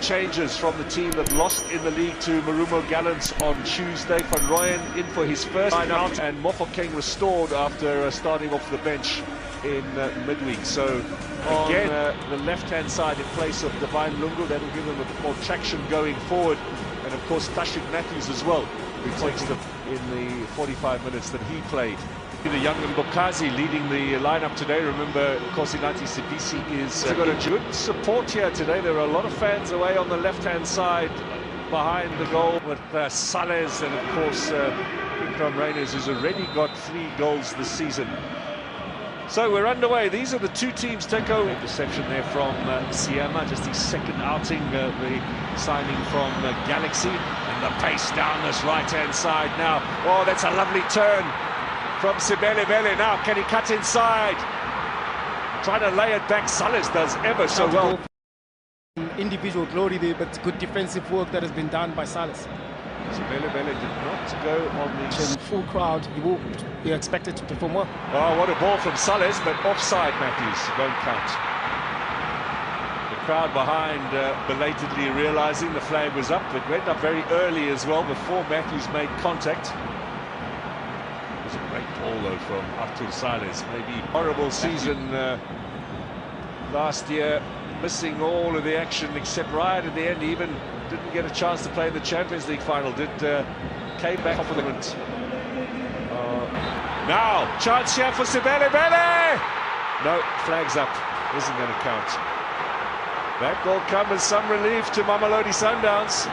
changes from the team that lost in the league to Marumo Gallants on Tuesday. Van Rooyen in for his first line out, and Mofokeng restored after starting off the bench in midweek. So again, the left-hand side in place of Divine Lungu, that'll give them a bit more traction going forward. And of course, Tashik Matthews as well, who takes them in the 45 minutes that he played. The young Mbokazi leading the lineup today. Remember, Kosinati Sibisi is got a good support here today. There are a lot of fans away on the left-hand side behind the goal with Sales and of course Ikram Reyners, who's already got 3 goals this season. So we're underway. These are the two teams take over. Reception there from Siama, just his second outing, the signing from Galaxy, and the pace down this right-hand side now. Oh, that's a lovely turn from Sibele Vele. Now, can he cut inside? Trying to lay it back. Salas does ever so well. Individual glory there, but good defensive work that has been done by Salas. Sibele Vele did not go on the full crowd. You're expected to perform well. Oh, what a ball from Salas, but offside, Matthews. Won't count. The crowd behind belatedly realizing the flag was up. It went up very early as well, before Matthews made contact. It was a great ball though from Artur Salas. Maybe horrible season last year, missing all of the action except right at the end. He even didn't get a chance to play in the Champions League final. Came back off of the moment. Now, chance here for Sibele Vele! No, flags up. Isn't going to count. That will come as some relief to Mamelodi Sundowns.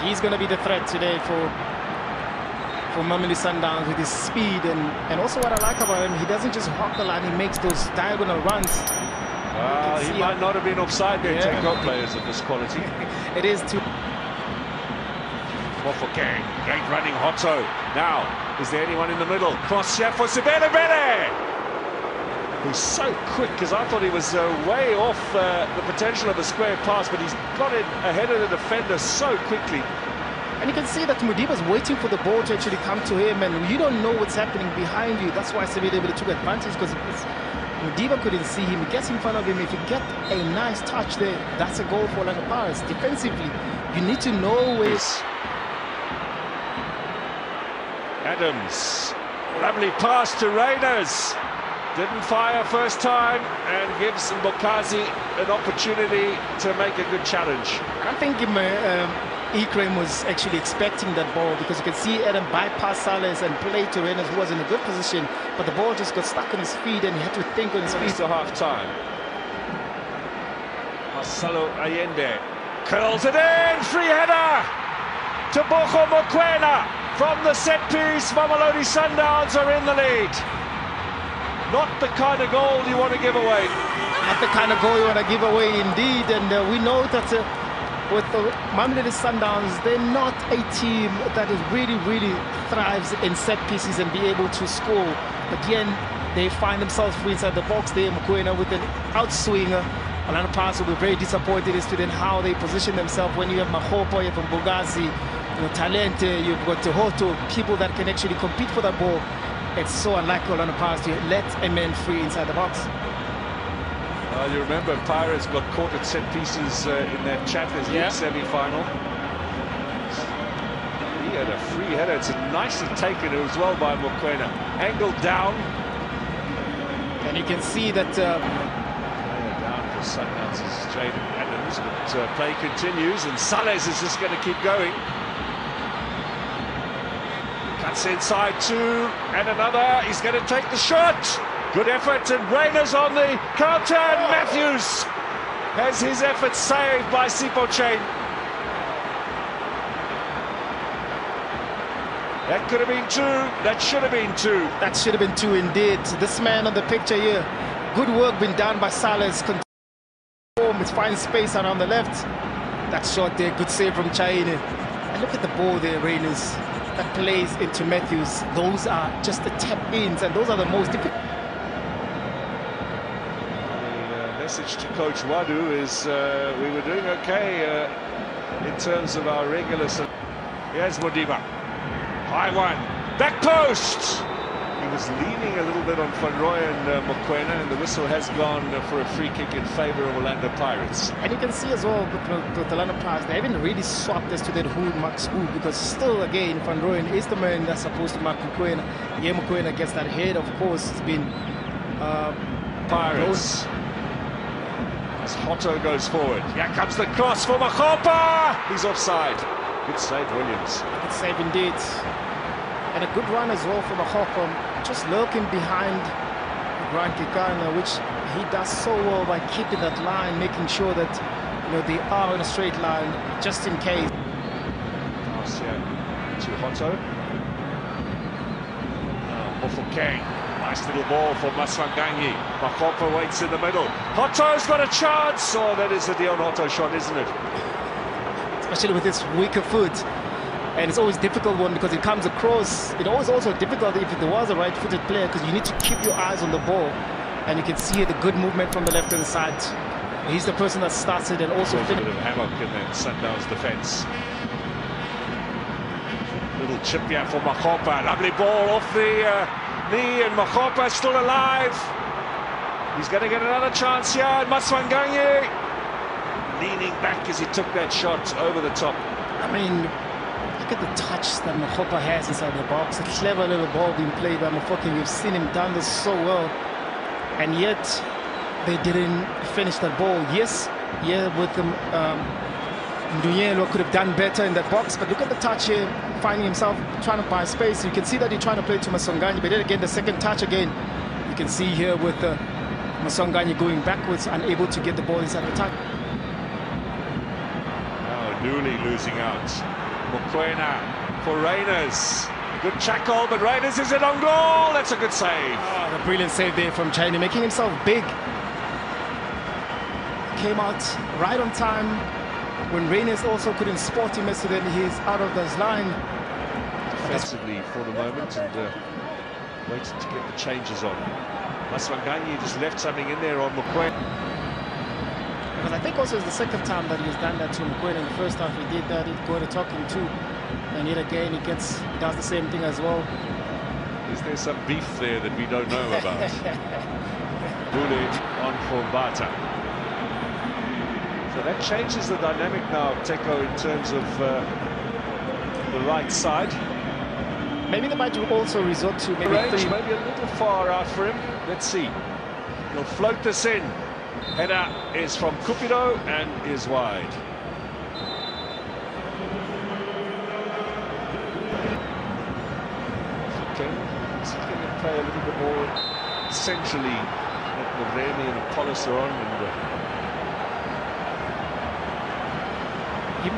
He's going to be the threat today for Mamelodi Sundowns with his speed and also what I like about him, he doesn't just hawk the line, he makes those diagonal runs. He might not have been offside there. Yeah. Got players of this quality. It is too. Mofokeng, great running Hotto. Now, is there anyone in the middle? Cross here for Sibele Vele, who's so quick, because I thought he was way off the potential of a square pass, but he's got it ahead of the defender so quickly. And you can see that Mudiba's waiting for the ball to actually come to him, and you don't know what's happening behind you. That's why Sibele Vele took advantage, because Mudiba couldn't see him. He gets in front of him. If you get a nice touch there, that's a goal for Orlando Pirates. Defensively, you need to know where. Adams, lovely pass to Reyners. Didn't fire first time and gives Mbokazi an opportunity to make a good challenge. I think Ikram was actually expecting that ball, because you can see Adam bypass Salas and play to Reyners, who was in a good position, but the ball just got stuck on his feet and he had to think on his feet. To half time. Marcelo Allende curls it in, free header to Boko Mokoena from the set piece. Mamelodi Sundowns are in the lead. Not the kind of goal you want to give away. Not the kind of goal you want to give away, indeed. And we know that with the Mamelodi Sundowns, they're not a team that is really thrives in set pieces and be able to score. Again, they find themselves free inside the box there. Mokoena with an outswinger. Orlando Pirates will be very disappointed as to then how they position themselves when you have Mahopo, you have Mbogazi, Talente, you've got Hoto, people that can actually compete for that ball. It's so unlikely Orlando Pirates to let a man free inside the box. You remember Pirates got caught at set pieces in that Champions League semi-final. He had a free header. It's nicely taken as well by Mokoena. Angled down. And you can see that... down for Sundowns is Jaden Adams, but play continues and Salas is just going to keep going. Cuts inside two, and another. He's going to take the shot. Good effort, and Reyners on the counter, and Matthews has his effort saved by Sipho Chain. That could have been two. That should have been two. That should have been two indeed. This man on the picture here, good work been done by Salas. It's fine space around the left. That shot there, good save from Chain. And look at the ball there, Reyners. That plays into Matthews. Those are just the tap-ins, and those are the most difficult. The message to Coach Wadu is we were doing okay in terms of our regular. Here's Modiba. High one. Back post. He was leaning a little bit on Van Rooyen Mokoena, and the whistle has gone for a free kick in favour of Orlando Pirates. And you can see as well with the Orlando Pirates, they haven't really swapped as to that who marks who, because still again Van Rooyen is the man that's supposed to mark Mokoena. Yeah, Mokoena gets that head, of course. It's been Pirates. As Hotto goes forward, here comes the cross for Makgopa. He's offside. Good save, Williams. Good save indeed. And a good run as well from Makgopa, just lurking behind Grant Kekana, which he does so well by keeping that line, making sure that they are in a straight line, just in case. Pass here to Hotto. Mofokeng. Nice little ball for Maswanganyi. Makgopa waits in the middle. Hotto's got a chance. Oh, that is the Dion Hotto shot, isn't it? Especially with his weaker foot. And it's always a difficult one because it comes across. It always also difficult if there was a right-footed player, because you need to keep your eyes on the ball. And you can see the good movement from the left-hand side. He's the person that starts it and also finishes. A bit of hammock in that Sundowns defence. Little chip here for Makgopa. Lovely ball off the knee, and Makgopa still alive. He's going to get another chance here. Maswanganyi leaning back as he took that shot over the top. I mean, look at the touch that Makgopa has inside the box. A clever little ball being played by Mofokeng. We've seen him done this so well, and yet they didn't finish that ball. Yes, yeah, with them, Nduyelo could have done better in that box, but look at the touch here, finding himself trying to buy space. You can see that he's trying to play to Maswanganyi, but then again, the second touch again, you can see here with Maswanganyi going backwards, unable to get the ball inside the target. Newly losing out. Mokoena for Reyners. Good tackle, but Reyners is it on goal. That's a good save. Oh, the brilliant save there from China, making himself big. Came out right on time when Reyners also couldn't spot him, so then he's out of his line. Defensively for the moment, and waiting to get the changes on. Maswanganyi just left something in there on Mokoena. Because I think also it's the second time that he's done that to Mokoena. In the first half he did that, he'd go to talking too. And yet again he does the same thing as well. Is there some beef there that we don't know about? Bullet on for Bata. So that changes the dynamic now, Teko, in terms of the right side. Maybe they might also resort to maybe maybe a little far out for him. Let's see. He'll float this in. Header is from Cupido and is wide. Okay, he's going to play a little bit more centrally. Maveni and Apollos are on.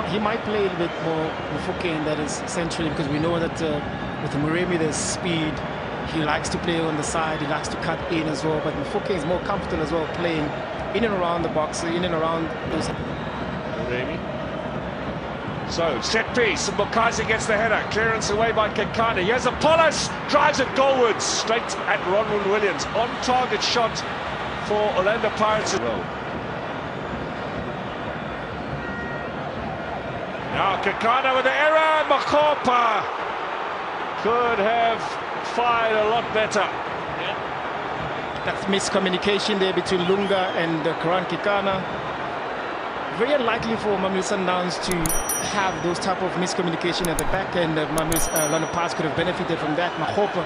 He might play a little bit more Mofokeng, that is centrally, because we know that with Muremi there's speed. He likes to play on the side, he likes to cut in as well, but Mofokeng is more comfortable as well playing in and around the box, in and around those. Muremi. So, set piece, and Mukazi gets the header. Clearance away by Kekana. Here's Apollos, drives it goalwards, straight at Ronald Williams. On-target shot for Orlando Pirates as well. Now Kekana with the error. Makgopa could have fired a lot better. That's miscommunication there between Lunga and Grant Kekana. Very unlikely for Mamelodi Sundowns to have those type of miscommunication at the back end. Orlando Pirates could have benefited from that. Makgopa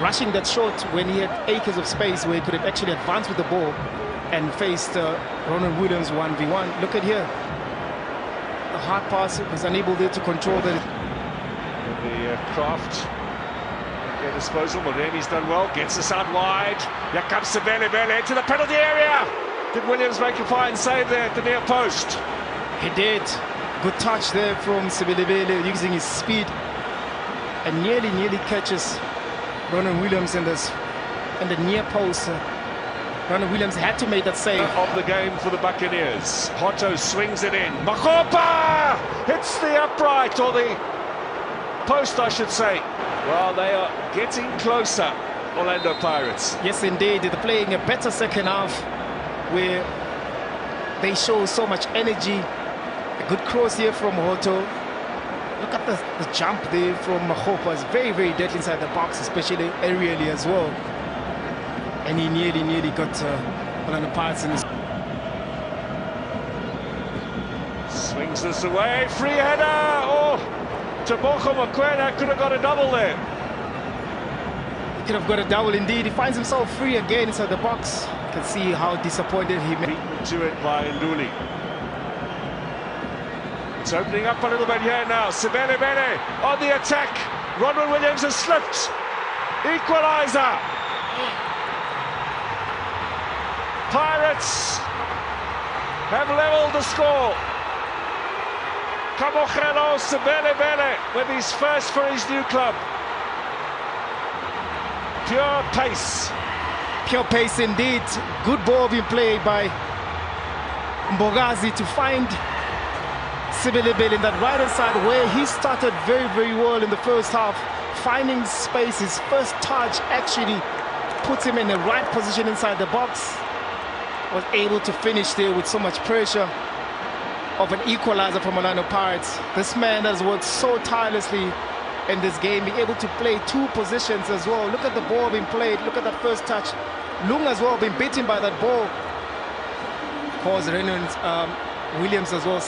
rushing that shot when he had acres of space where he could have actually advanced with the ball and faced Ronald Williams 1v1. Look at here. The hard pass was unable there to control the Craft at their disposal. Moremi's done well, gets us out wide. Here comes Sebele into the penalty area. Did Williams make a fine save there at the near post? He did. Good touch there from Sebele using his speed and nearly catches Ronald Williams in the near post. Ronald Williams had to make that save. Of the game for the Buccaneers. Hotto swings it in. Makgopa hits the upright, or the post, I should say. Well, they are getting closer, Orlando Pirates. Yes, indeed. They're playing a better second half where they show so much energy. A good cross here from Hotto. Look at the jump there from Mahopa. It's very, very deadly inside the box, especially aerially as well. And he nearly got one of the parts in his... Swings this away, free header! Oh, Taboko Makwena could have got a double there. He could have got a double indeed. He finds himself free again inside the box. You can see how disappointed he made. Beaten to it by Nduli. It's opening up a little bit here now. Sibele Bene on the attack. Ronald Williams has slipped. Equaliser. Pirates have levelled the score. Kamogelo Sibele Bene with his first for his new club. Pure pace. Pure pace indeed. Good ball being played by Mbogazi to find Sibele in that right-hand side where he started very, very well in the first half, finding space. His first touch actually puts him in the right position inside the box. Was able to finish there with so much pressure of an equalizer from Orlando Pirates. This man has worked so tirelessly in this game, being able to play two positions as well. Look at the ball being played. Look at that first touch. Lung as well being beaten by that ball. Of course, Reynolds, Williams as well.